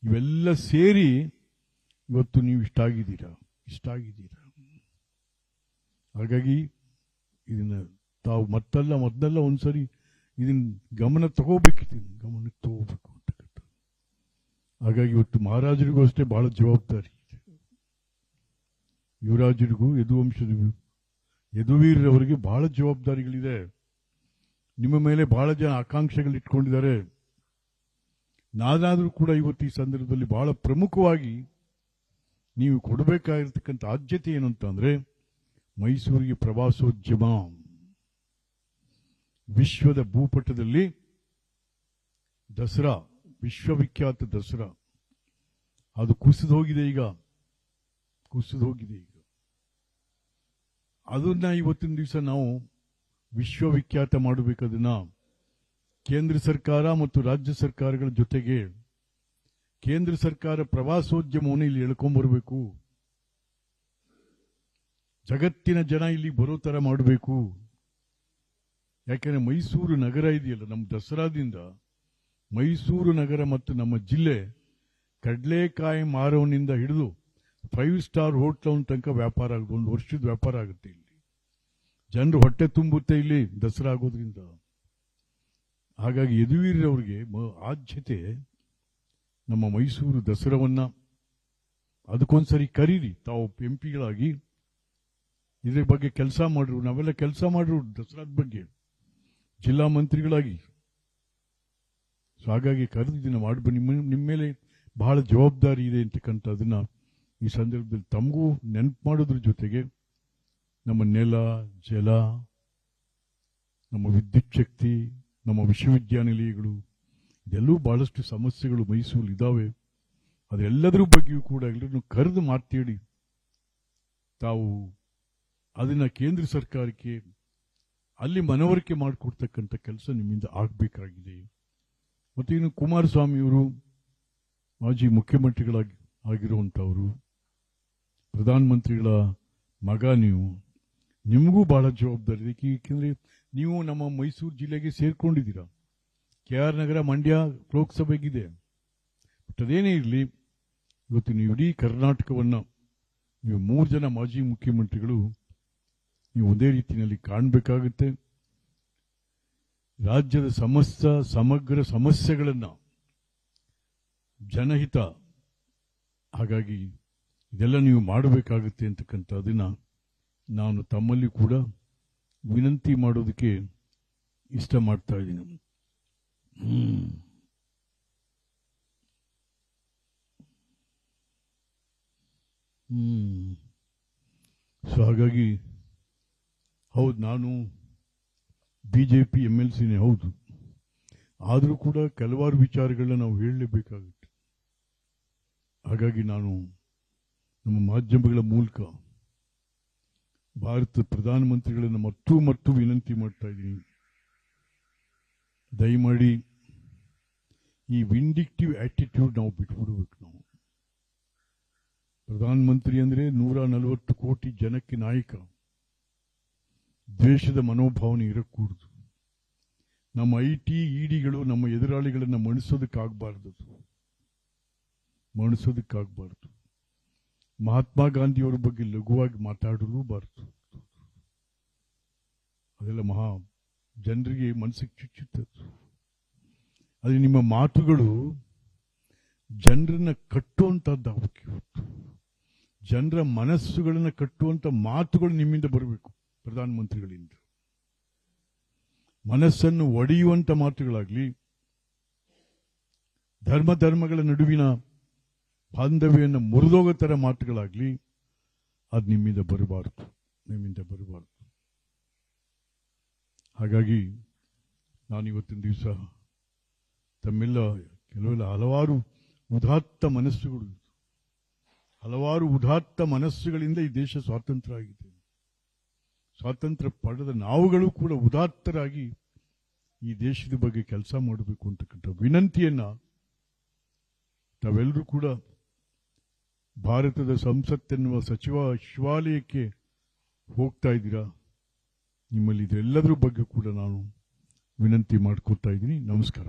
ಇವೆಲ್ಲ ಸೇರಿ ಇವತ್ತು ನೀವು ಇಷ್ಟ ಆಗಿದ್ದೀರಾ. ಹಾಗಾಗಿ ಇದನ್ನ ತಾವು ಮೊದಲೆಲ್ಲ ಒಂದ್ಸರಿ ಇದನ್ನ ಗಮನಕ್ಕೆ ತಗೋಬೇಕು ಅಂತಕ್ಕಂಥ. ಹಾಗಾಗಿ ಇವತ್ತು ಮಹಾರಾಜರಿಗೂ ಅಷ್ಟೇ ಬಹಳ ಜವಾಬ್ದಾರಿ ಇದೆ. ಯುವರಾಜರಿಗೂ ಯದುವೀರರವರಿಗೆ ಬಹಳ ಜವಾಬ್ದಾರಿಗಳಿದೆ. ನಿಮ್ಮ ಮೇಲೆ ಬಹಳ ಜನ ಆಕಾಂಕ್ಷೆಗಳು ಇಟ್ಕೊಂಡಿದ್ದಾರೆ. ನಾನಾದರೂ ಕೂಡ ಇವತ್ತು ಈ ಸಂದರ್ಭದಲ್ಲಿ ಬಹಳ ಪ್ರಮುಖವಾಗಿ ನೀವು ಕೊಡಬೇಕಾಗಿರ್ತಕ್ಕಂಥ ಆದ್ಯತೆ ಏನು ಅಂತಂದ್ರೆ, ಮೈಸೂರಿಗೆ ಪ್ರವಾಸೋದ್ಯಮ ವಿಶ್ವದ ಭೂಪಟದಲ್ಲಿ ದಸರಾ, ವಿಶ್ವವಿಖ್ಯಾತ ದಸರಾ ಅದು ಕುಸಿದು ಹೋಗಿದೆ ಈಗ. ಅದನ್ನ ಇವತ್ತಿನ ದಿವಸ ನಾವು ವಿಶ್ವವಿಖ್ಯಾತ ಮಾಡಬೇಕದನ್ನ ಕೇಂದ್ರ ಸರ್ಕಾರ ಮತ್ತು ರಾಜ್ಯ ಸರ್ಕಾರಗಳ ಜೊತೆಗೆ ಕೇಂದ್ರ ಸರ್ಕಾರ ಪ್ರವಾಸೋದ್ಯಮವನ್ನು ಇಲ್ಲಿ ಎಳ್ಕೊಂಡ್ಬರಬೇಕು. ಜಗತ್ತಿನ ಜನ ಇಲ್ಲಿ ಬರೋ ತರ ಮಾಡಬೇಕು. ಯಾಕೆಂದ್ರೆ ಮೈಸೂರು ನಗರ ಇದೆಯಲ್ಲ, ನಮ್ಮ ದಸರಾದಿಂದ ಮೈಸೂರು ನಗರ ಮತ್ತು ನಮ್ಮ ಜಿಲ್ಲೆ ಕಡಲೆಕಾಯಿ ಮಾರೋನಿಂದ ಹಿಡಿದು 5 ಸ್ಟಾರ್ ಹೋಟ್ಲ್ ತನಕ ವ್ಯಾಪಾರ ಆಗುತ್ತೆ. 1 ವರ್ಷದ ವ್ಯಾಪಾರ ಆಗುತ್ತೆ. ಇಲ್ಲಿ ಜನರು ಹೊಟ್ಟೆ ತುಂಬುತ್ತೆ ಇಲ್ಲಿ ದಸರಾ ಆಗೋದ್ರಿಂದ. ಹಾಗಾಗಿ ಯದುವೀರರವರಿಗೆ ಆದ್ಯತೆ ನಮ್ಮ ಮೈಸೂರು ದಸರಾವನ್ನ ಅದಕ್ಕೊಂದ್ಸರಿ ಕರೀರಿ. ತಾವು ಎಂಪಿಗಳಾಗಿ ಇದ್ರ ಬಗ್ಗೆ ಕೆಲಸ ಮಾಡ್ರು, ನಾವೆಲ್ಲ ಕೆಲಸ ಮಾಡ್ರು ದಸರಾದ ಬಗ್ಗೆ ಜಿಲ್ಲಾ ಮಂತ್ರಿಗಳಾಗಿ. ಹಾಗಾಗಿ ಕರೆದಿದ್ದನ್ನ ಮಾಡಿ ನಿಮ್ಮ ಮೇಲೆ ಬಹಳ ಜವಾಬ್ದಾರಿ ಇದೆ ಅಂತಕ್ಕಂಥದನ್ನ ಈ ಸಂದರ್ಭದಲ್ಲಿ ತಮಗೂ ನೆನಪು ಮಾಡೋದ್ರ ಜೊತೆಗೆ ನಮ್ಮ ನೆಲ, ಜಲ, ನಮ್ಮ ವಿದ್ಯುತ್ ಶಕ್ತಿ, ನಮ್ಮ ವಿಶ್ವವಿದ್ಯಾನಿಲಯಗಳು, ಇದೆಲ್ಲೂ ಬಹಳಷ್ಟು ಸಮಸ್ಯೆಗಳು ಮೈಸೂರು ಇದ್ದಾವೆ. ಅದೆಲ್ಲದರ ಬಗ್ಗೆಯೂ ಕೂಡ ಎಲ್ಲರನ್ನು ಕರೆದು ಮಾತಾಡಿ ತಾವು ಅದನ್ನ ಕೇಂದ್ರ ಸರ್ಕಾರಕ್ಕೆ ಅಲ್ಲಿ ಮನವರಿಕೆ ಮಾಡಿಕೊಡ್ತಕ್ಕಂಥ ಕೆಲಸ ನಿಮ್ಮಿಂದ ಆಗಬೇಕಾಗಿದೆ. ಮತ್ತು ಇನ್ನು ಕುಮಾರಸ್ವಾಮಿಯವರು ಮಾಜಿ ಮುಖ್ಯಮಂತ್ರಿಗಳಾಗಿ ಆಗಿರುವಂಥವರು, ಪ್ರಧಾನಮಂತ್ರಿಗಳ ಮಗ, ನಿಮಗೂ ಬಹಳ ಜವಾಬ್ದಾರಿ ಇದೆ. ಏಕೆಂದ್ರೆ ನೀವು ನಮ್ಮ ಮೈಸೂರು ಜಿಲ್ಲೆಗೆ ಸೇರ್ಕೊಂಡಿದ್ದೀರಾ. KR ನಗರ, ಮಂಡ್ಯ ಲೋಕಸಭೆಗಿದೆ. ಬಟ್ ಅದೇನೇ ಇರಲಿ, ಇವತ್ತು ನೀವು ಇಡೀ ಕರ್ನಾಟಕವನ್ನ ನೀವು 3 ಜನ ಮಾಜಿ ಮುಖ್ಯಮಂತ್ರಿಗಳು ನೀವು ಒಂದೇ ರೀತಿಯಲ್ಲಿ ಕಾಣಬೇಕಾಗುತ್ತೆ. ರಾಜ್ಯದ ಸಮಗ್ರ ಸಮಸ್ಯೆಗಳನ್ನ ಜನಹಿತ, ಹಾಗಾಗಿ ಇದೆಲ್ಲ ನೀವು ಮಾಡಬೇಕಾಗುತ್ತೆ ಅಂತಕ್ಕಂಥದನ್ನ ನಾನು ತಮ್ಮಲ್ಲಿ ಕೂಡ ವಿನಂತಿ ಮಾಡೋದಕ್ಕೆ ಇಷ್ಟ ಮಾಡ್ತಾ ಇದ್ದೀನಿ. ಸೊ ಹಾಗಾಗಿ ಹೌದು, ನಾನು ಬಿಜೆಪಿ MLCನೇ ಹೌದು. ಆದರೂ ಕೂಡ ಕೆಲವಾರು ವಿಚಾರಗಳನ್ನ ನಾವು ಹೇಳಲೇಬೇಕಾಗುತ್ತೆ. ಹಾಗಾಗಿ ನಾನು ನಮ್ಮ ಮಾಧ್ಯಮಗಳ ಮೂಲಕ ಭಾರತ ಪ್ರಧಾನಮಂತ್ರಿಗಳನ್ನು ಮತ್ತು ವಿನಂತಿ ಮಾಡ್ತಾ ಇದ್ದೀನಿ, ದಯಮಾಡಿ ಈ ವಿಂಡಿಕ್ಟಿವ್ ಆಟಿಟ್ಯೂಡ್ ನಾವು ಬಿಟ್ಬಿಡ್ಬೇಕು. ನಾವು ಪ್ರಧಾನಮಂತ್ರಿ ಅಂದ್ರೆ 140 ಕೋಟಿ ಜನಕ್ಕೆ ನಾಯಕ. ದ್ವೇಷದ ಮನೋಭಾವನೆ ಇರಕೂಡದು. ನಮ್ಮ IT, EDಗಳು ನಮ್ಮ ಎದುರಾಳಿಗಳನ್ನ ಮಣಿಸೋದಕ್ಕಾಗಬಾರ್ದು. ಮಹಾತ್ಮ ಗಾಂಧಿಯವರ ಬಗ್ಗೆ ಲಘುವಾಗಿ ಮಾತಾಡಲೂಬಾರದು. ಅದೆಲ್ಲ ಜನರಿಗೆ ಮನಸ್ಸಿಗೆ ಚುಚ್ಚುತ್ತದೆ. ಅದೇ ನಿಮ್ಮ ಮಾತುಗಳು ಜನರನ್ನ ಕಟ್ಟುವಂತಹದ್ದಾಗಬೇಕು. ಇವತ್ತು ಜನರ ಮನಸ್ಸುಗಳನ್ನ ಕಟ್ಟುವಂತ ಮಾತುಗಳು ನಿಮ್ಮಿಂದ ಬರಬೇಕು. ಪ್ರಧಾನಮಂತ್ರಿಗಳಿಂದ ಮನಸ್ಸನ್ನು ಒಡೆಯುವಂತ ಮಾತುಗಳಾಗ್ಲಿ, ಧರ್ಮಗಳ ನಡುವಿನ ಬಾಂಧವ್ಯವನ್ನು ಮುರಿದೋಗೋ ತರ ಮಾತುಗಳಾಗ್ಲಿ, ಅದು ನಿಮ್ಮಿಂದ ಬರಬಾರದು. ಹಾಗಾಗಿ ನಾನು ಇವತ್ತಿನ ದಿವಸ ತಮ್ಮೆಲ್ಲ ಹಲವಾರು ಉದಾತ್ತ ಮನಸ್ಸುಗಳಿಂದ ಈ ದೇಶ ಸ್ವಾತಂತ್ರ್ಯ ಆಗಿದೆ. ಸ್ವಾತಂತ್ರ್ಯ ಪಡೆದ ನಾವುಗಳು ಕೂಡ ಉದಾತ್ತರಾಗಿ ಈ ದೇಶದ ಬಗ್ಗೆ ಕೆಲಸ ಮಾಡಬೇಕು ಅಂತಕ್ಕಂಥ ವಿನಂತಿಯನ್ನ ತಾವೆಲ್ಲರೂ ಕೂಡ ಭಾರತದ ಸಂಸತ್ತೆನ್ನುವ ಸಚಿವಾಲಯಕ್ಕೆ ಹೋಗ್ತಾ ಇದ್ದೀರಾ. ನಿಮ್ಮಲ್ಲಿ ಇದೆಲ್ಲದರ ಬಗ್ಗೆ ಕೂಡ ನಾನು ವಿನಂತಿ ಮಾಡ್ಕೊತಾ ಇದ್ದೀನಿ. ನಮಸ್ಕಾರ.